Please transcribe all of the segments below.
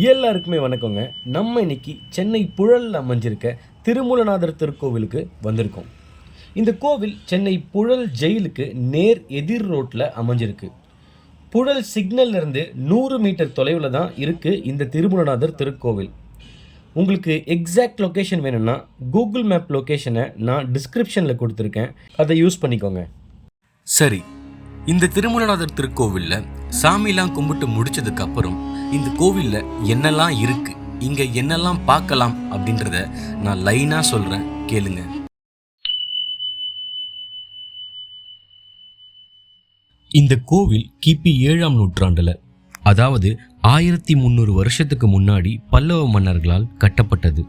எல்லாருக்குமே வணக்கங்க. நம்ம இன்னைக்கு சென்னை புழலில் அமைஞ்சிருக்க திருமூலநாதர் திருக்கோவிலுக்கு வந்திருக்கோம். இந்த கோவில் சென்னை புழல் ஜெயிலுக்கு நேர் எதிர் ரோட்டில் அமைஞ்சிருக்கு. புழல் சிக்னல்லேருந்து 100 மீட்டர் தொலைவில் தான் இருக்குது இந்த திருமூலநாதர் திருக்கோவில். உங்களுக்கு எக்ஸாக்ட் லொக்கேஷன் வேணும்னா கூகுள் மேப் லொக்கேஷனை நான் டிஸ்கிரிப்ஷனில் கொடுத்துருக்கேன், அதை யூஸ் பண்ணிக்கோங்க. சரி, இந்த திருமூலநாதர் திருக்கோவிலில் சாமிலாம் கும்பிட்டு முடிச்சதுக்கு அப்புறம் இந்த கோவிலில் என்னெல்லாம் இருக்கு, இங்க என்னெல்லாம் பார்க்கலாம் அப்படின்றத நான் லைனா சொல்றேன், கேளுங்க. இந்த கோவில் கிபி 7ஆம் நூற்றாண்டுல, அதாவது 1300 வருஷத்துக்கு முன்னாடி பல்லவ மன்னர்களால் கட்டப்பட்டது.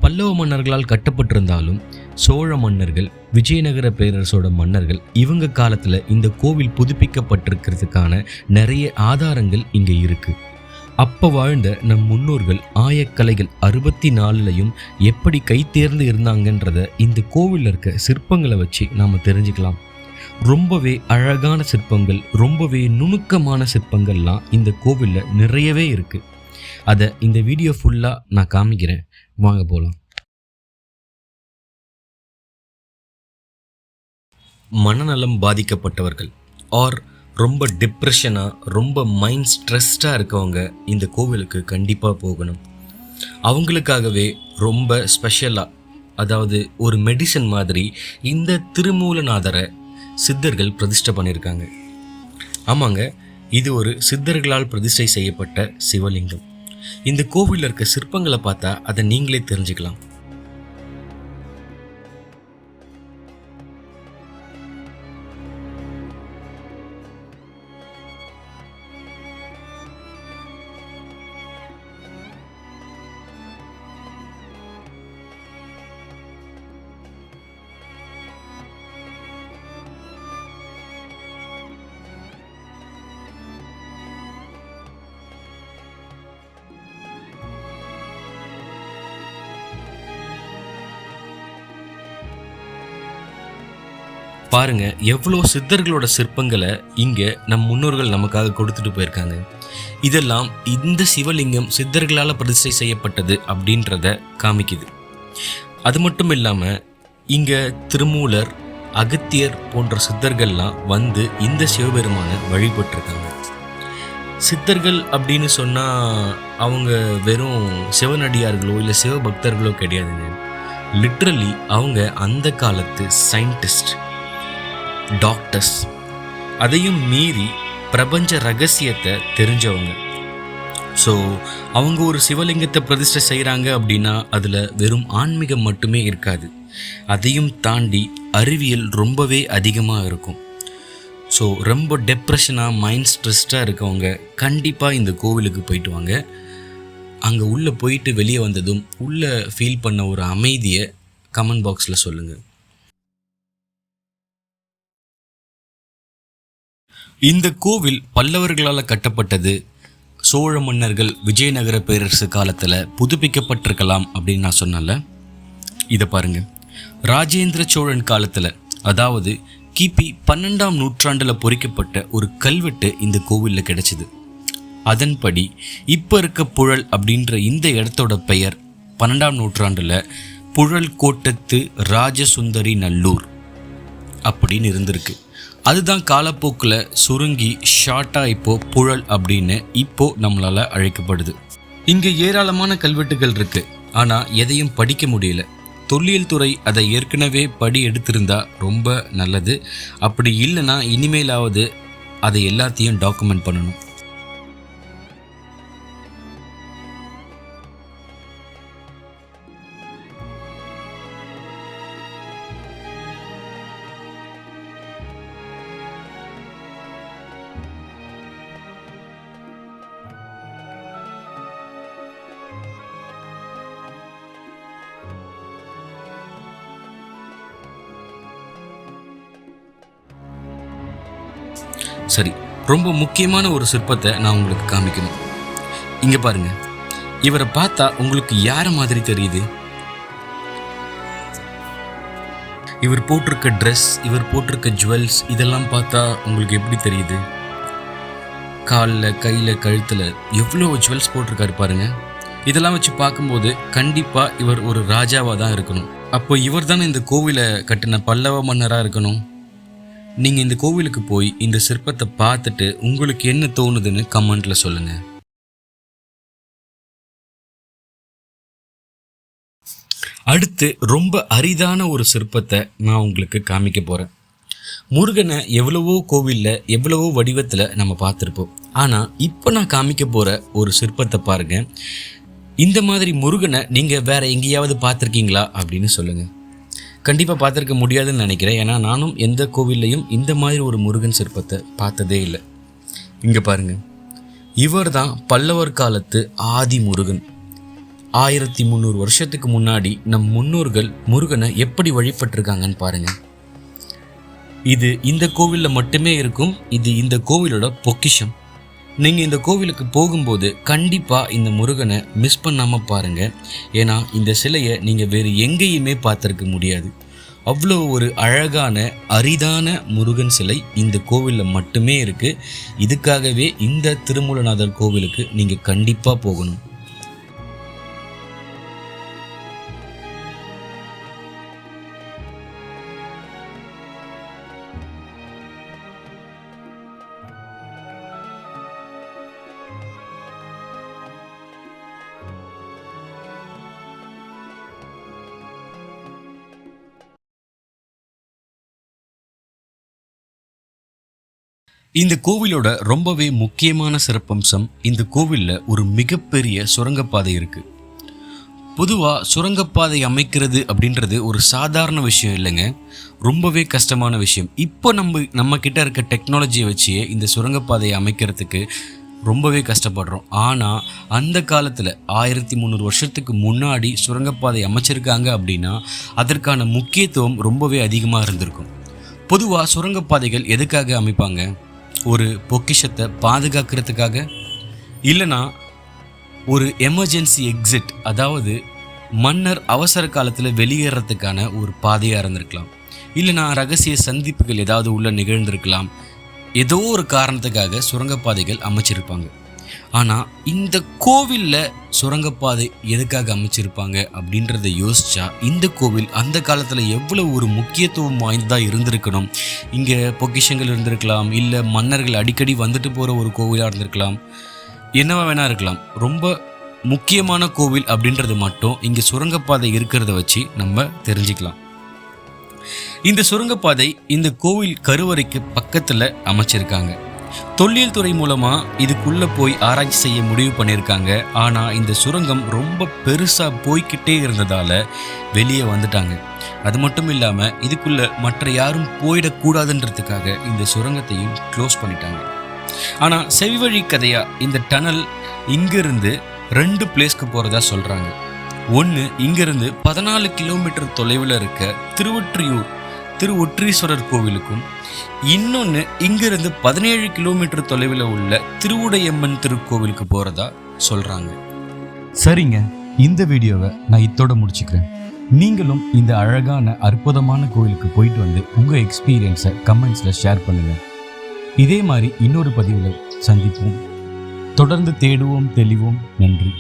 பல்லவ மன்னர்களால் கட்டப்பட்டிருந்தாலும் சோழ மன்னர்கள், விஜயநகர பேரரசோட மன்னர்கள் இவங்க காலத்துல இந்த கோவில் புதுப்பிக்கப்பட்டிருக்கிறதுக்கான நிறைய ஆதாரங்கள் இங்க இருக்கு. அப்ப வாழ்ந்த நம் முன்னோர்கள் ஆயக்கலைகள் 64லையும் எப்படி கை தேர்ந்து இருந்தாங்கன்றத இந்த கோவிலில் இருக்க சிற்பங்களை வச்சு நாம தெரிஞ்சுக்கலாம். ரொம்பவே அழகான சிற்பங்கள், ரொம்பவே நுணுக்கமான சிற்பங்கள்லாம் இந்த கோவிலில் நிறையவே இருக்கு. அதை இந்த வீடியோ ஃபுல்லாக நான் காமிக்கிறேன், வாங்க போகலாம். மனநலம் பாதிக்கப்பட்டவர்கள் ஆர் ரொம்ப டிப்ரெஷனாக, ரொம்ப மைண்ட் ஸ்ட்ரெஸ்டாக இருக்கவங்க இந்த கோவிலுக்கு கண்டிப்பாக போகணும். அவங்களுக்காகவே ரொம்ப ஸ்பெஷலாக, அதாவது ஒரு மெடிசன் மாதிரி இந்த திருமூலநாதரை சித்தர்கள் பிரதிஷ்டை பண்ணியிருக்காங்க. ஆமாங்க, இது ஒரு சித்தர்களால் பிரதிஷ்டை செய்யப்பட்ட சிவலிங்கம். இந்த கோவிலில் இருக்க சிற்பங்களை பார்த்தா அதை நீங்களே தெரிஞ்சுக்கலாம். பாருங்க, எவ்வளோ சித்தர்களோட சிற்பங்களை இங்க நம் முன்னோர்கள் நமக்காக கொடுத்துட்டு போயிருக்காங்க. இதெல்லாம் இந்த சிவலிங்கம் சித்தர்களால் பிரதிஷ்டை செய்யப்பட்டது அப்படின்றத காமிக்குது. அது மட்டும் இல்லாம இங்க திருமூலர், அகத்தியர் போன்ற சித்தர்கள்லாம் வந்து இந்த சிவபெருமானை வழிபட்டிருக்காங்க. சித்தர்கள் அப்படின்னு சொன்னா அவங்க வெறும் சிவனடியார்களோ இல்லை சிவபக்தர்களோ கிடையாதுங்க. லிட்ரலி அவங்க அந்த காலத்து சயின்டிஸ்ட், டாக்டர்ஸ், அதையும் மீறி பிரபஞ்ச ரகசியத்தை தெரிஞ்சவங்க. ஸோ அவங்க ஒரு சிவலிங்கத்தை பிரதிஷ்டை செய்கிறாங்க அப்படின்னா அதில் வெறும் ஆன்மீகம் மட்டுமே இருக்காது, அதையும் தாண்டி அறிவியல் ரொம்பவே அதிகமாக இருக்கும். ஸோ ரொம்ப டெப்ரெஷனாக, மைண்ட் ஸ்ட்ரெஸ்டாக இருக்கவங்க கண்டிப்பாக இந்த கோவிலுக்கு போயிட்டு வாங்க. அங்கே உள்ளே போயிட்டு வெளியே வந்ததும் உள்ளே ஃபீல் பண்ண ஒரு அமைதியை கமெண்ட் பாக்ஸில் சொல்லுங்கள். இந்த கோவில் பல்லவர்களால் கட்டப்பட்டது. சோழ மன்னர்கள், விஜயநகர பேரரசு காலத்தில் புதுப்பிக்கப்பட்டிருக்கலாம் அப்படின்னு நான் சொன்னல. இதை பாருங்க, ராஜேந்திர சோழன் காலத்தில், அதாவது கிபி 12ஆம் நூற்றாண்டில் பொறிக்கப்பட்ட ஒரு கல்வெட்டு இந்த கோவிலில் கிடைச்சிது. அதன்படி இப்போ இருக்க புழல் அப்படின்ற இந்த இடத்தோட பெயர் 12ஆம் நூற்றாண்டில் புழல் கோட்டத்து ராஜசுந்தரி நல்லூர் அப்படின்னு இருந்திருக்கு. அதுதான் காலப்போக்கில் சுருங்கி ஷார்ட்டாக இப்போது புழல் அப்படின்னு இப்போது நம்மளால் அழைக்கப்படுது. இங்கே ஏராளமான கல்வெட்டுகள் இருக்குது, ஆனால் எதையும் படிக்க முடியல. தொல்லியல் துறை அதை ஏற்கனவே படி எடுத்திருந்தா ரொம்ப நல்லது. அப்படி இல்லைன்னா இனிமேலாவது அதை எல்லாத்தையும் டாக்குமெண்ட் பண்ணணும். சரி, ரொம்ப முக்கியமான ஒரு சிற்பத்தை நான் உங்களுக்கு காமிக்கணும். இங்கே பாருங்க, இவரை பார்த்தா உங்களுக்கு யார மாதிரி தெரியுது? இவர் போட்டிருக்க ட்ரெஸ், இவர் போட்டிருக்க ஜுவல்ஸ், இதெல்லாம் பார்த்தா உங்களுக்கு எப்படி தெரியுது? காலில் கையில் கழுத்தில் எவ்வளோ ஜுவல்ஸ் போட்டிருக்காரு பாருங்க. இதெல்லாம் வச்சு பார்க்கும்போது கண்டிப்பாக இவர் ஒரு ராஜாவாக தான் இருக்கணும். அப்போ இவர் தானே இந்த கோவிலை கட்டின பல்லவ மன்னராக இருக்கணும். நீங்கள் இந்த கோவிலுக்கு போய் இந்த சிற்பத்தை பார்த்துட்டு உங்களுக்கு என்ன தோணுதுன்னு கமெண்ட்டில் சொல்லுங்கள். அடுத்து ரொம்ப அரிதான ஒரு சிற்பத்தை நான் உங்களுக்கு காமிக்க போகிறேன். முருகனை எவ்வளவோ கோவிலில் எவ்வளவோ வடிவத்தில் நம்ம பார்த்துருப்போம். ஆனால் இப்போ நான் காமிக்க போகிற ஒரு சிற்பத்தை பாருங்கள். இந்த மாதிரி முருகனை நீங்கள் வேறு எங்கேயாவது பார்த்துருக்கீங்களா அப்படின்னு சொல்லுங்கள். கண்டிப்பாக பார்த்துருக்க முடியாதுன்னு நினைக்கிறேன். ஏன்னா நானும் எந்த கோவில்லையும் இந்த மாதிரி ஒரு முருகன் சிற்பத்தை பார்த்ததே இல்லை. இங்கே பாருங்கள், இவர் தான் பல்லவர் காலத்து ஆதி முருகன். 1300 வருஷத்துக்கு முன்னாடி நம் முன்னோர்கள் முருகனை எப்படி வழிபட்டிருக்காங்கன்னு பாருங்கள். இது இந்த கோவிலில் மட்டுமே இருக்கும். இது இந்த கோவிலோட பொக்கிஷம். நீங்கள் இந்த கோவிலுக்கு போகும்போது கண்டிப்பாக இந்த முருகனை மிஸ் பண்ணாமல் பாருங்கள். ஏன்னா இந்த சிலையை நீங்கள் வேறு எங்கேயுமே பார்த்துருக்க முடியாது. அவ்வளோ ஒரு அழகான அரிதான முருகன் சிலை இந்த கோவிலில் மட்டுமே இருக்குது. இதுக்காகவே இந்த திருமூலநாதர் கோவிலுக்கு நீங்கள் கண்டிப்பாக போகணும். இந்த கோவிலோட ரொம்பவே முக்கியமான சிறப்பம்சம், இந்த கோவிலில் ஒரு மிகப்பெரிய சுரங்கப்பாதை இருக்குது. பொதுவாக சுரங்கப்பாதை அமைக்கிறது அப்படின்றது ஒரு சாதாரண விஷயம் இல்லைங்க, ரொம்பவே கஷ்டமான விஷயம். இப்போ நம்ம கிட்ட இருக்க டெக்னாலஜியை வச்சே இந்த சுரங்கப்பாதையை அமைக்கிறதுக்கு ரொம்பவே கஷ்டப்படுறோம். ஆனால் அந்த காலத்தில் 1300 வருஷத்துக்கு முன்னாடி சுரங்கப்பாதை அமைச்சிருக்காங்க அப்படின்னா அதற்கான முக்கியத்துவம் ரொம்பவே அதிகமாக இருந்திருக்கும். பொதுவாக சுரங்கப்பாதைகள் எதுக்காக அமைப்பாங்க? ஒரு பொக்கிஷத்தை பாதுகாக்கிறதுக்காக, இல்லைனா ஒரு எமர்ஜென்சி எக்ஸிட், அதாவது மன்னர் அவசர காலத்தில் வெளியேறதுக்கான ஒரு பாதையாக இருந்திருக்கலாம், இல்லைனா ரகசிய சந்திப்புகள் ஏதாவது உள்ள நிகழ்ந்திருக்கலாம். ஏதோ ஒரு காரணத்துக்காக சுரங்கப்பாதைகள் அமைச்சிருப்பாங்க. ஆனால் இந்த கோவிலில் சுரங்கப்பாதை எதுக்காக அமைச்சிருப்பாங்க அப்படின்றத யோசிச்சா இந்த கோவில் அந்த காலத்தில் எவ்வளோ ஒரு முக்கியத்துவம் வாய்ந்ததாக இருந்திருக்கணும். இங்கே பொக்கிஷங்கள் இருந்திருக்கலாம், இல்லை மன்னர்கள் அடிக்கடி வந்துட்டு போகிற ஒரு கோவிலாக இருந்திருக்கலாம், என்னவா வேணா இருக்கலாம். ரொம்ப முக்கியமான கோவில் அப்படின்றது மட்டும் இங்கே சுரங்கப்பாதை இருக்கிறத வச்சு நம்ம தெரிஞ்சுக்கலாம். இந்த சுரங்கப்பாதை இந்த கோவில் கருவறைக்கு பக்கத்தில் அமைச்சிருக்காங்க. தொல்லியல் துறை மூலமாக இதுக்குள்ளே போய் ஆராய்ச்சி செய்ய முடிவு பண்ணியிருக்காங்க. ஆனால் இந்த சுரங்கம் ரொம்ப பெருசாக போய்கிட்டே இருந்ததால் வெளியே வந்துட்டாங்க. அது மட்டும் இல்லாமல் இதுக்குள்ளே மற்ற யாரும் போயிடக்கூடாதுன்றதுக்காக இந்த சுரங்கத்தையும் க்ளோஸ் பண்ணிட்டாங்க. ஆனால் செவிவழி கதையாக இந்த டனல் இங்கிருந்து 2 பிளேஸ்க்கு போகிறதா சொல்கிறாங்க. ஒன்று, இங்கிருந்து 14 கிலோமீட்டர் தொலைவில் இருக்க திருவொற்றீஸ்வரர் கோவிலுக்கும், இன்னொன்று இங்கிருந்து 17 கிலோமீட்டர் தொலைவில் உள்ள திருவுடையம்மன் திருக்கோவிலுக்கு போகிறதா சொல்கிறாங்க. சரிங்க, இந்த வீடியோவை நான் இத்தோட முடிச்சுக்கிறேன். நீங்களும் இந்த அழகான அற்புதமான கோவிலுக்கு போயிட்டு வந்து உங்கள் எக்ஸ்பீரியன்ஸை கமெண்ட்ஸில் ஷேர் பண்ணுங்கள். இதே மாதிரி இன்னொரு பதிவில் சந்திப்போம். தொடர்ந்து தேடுவோம், தெளிவோம். நன்றி.